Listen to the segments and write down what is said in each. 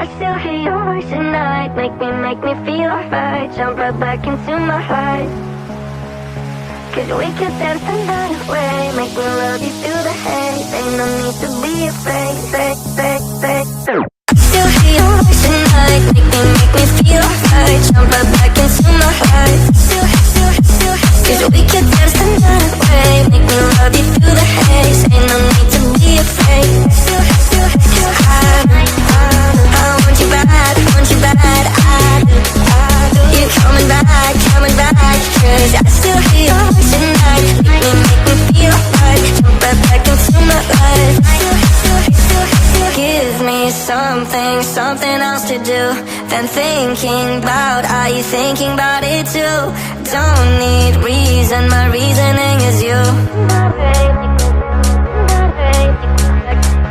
I still hear your voice at night. Make me feel alright. Jump right back into my heart. Cause we could dance the night away. Make me love you through the haze. Ain't no need to be afraid. I still hear your voice at night. Make me feel alright. Jump right back into my heart. Cause we could dance the night away. Make me love you through the haze. Ain't no need to be afraid. I want you bad, want you bad. I do. You coming back, cause I still hear your voice at night. Make me feel right. Jump right back into my life. Give me something else to do than thinking about. Are you thinking about it too? Don't need reason, my reasoning is you.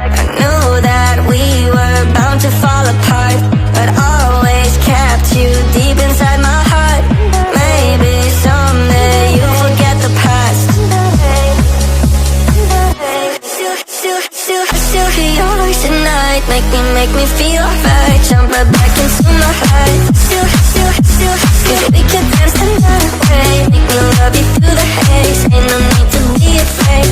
I knew that we were bound to fall apart, but always kept you deep inside my heart. Maybe someday you'll forget the past. Still hear your voice at night. Make me feel alright. Jump right back into my heart. Cause we could dance the night away. Make me love you through the haze. Ain't no need to be afraid.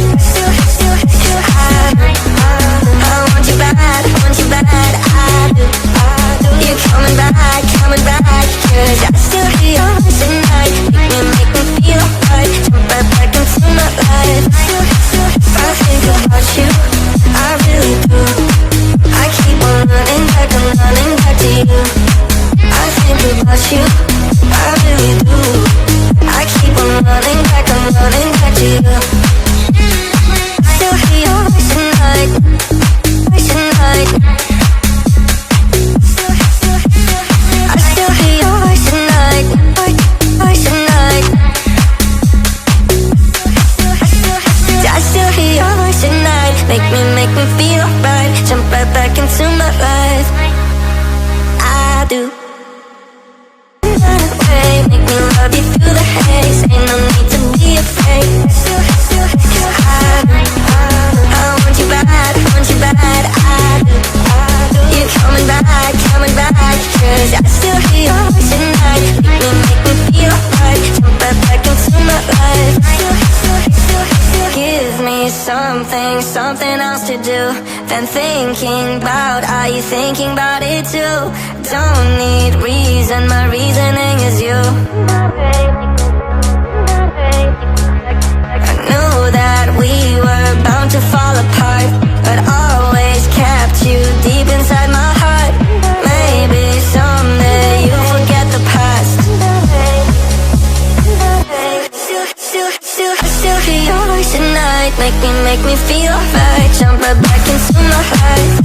I want you bad, I do. You coming back, cause I still hear your voice at night. Make me feel alright. Jump right back into my life. I think about you, I really do. I keep on running back, I'm running back to you. I think about you, I really do. I keep on running back, I'm running back to you. Still hear your voice at night, voice at night. I still hear your voice at night, voice at night. I still hear your voice at night. Make me feel right. Jump right back into my life. I do. Make me love you through the haze. Ain't no need to be afraid. I want you bad, I do. You coming back, cause I still hear your voice at night. Make me feel right. Jump right back into my life. Give me something else to do than thinking about. Are you thinking about it too? Don't need reason, my reasoning is you. I knew that we were bound to fall apart, but always kept you deep inside my heart. Maybe someday you'll forget the past. Still hear your voice at night. Make me feel right. Jump right back into my heart.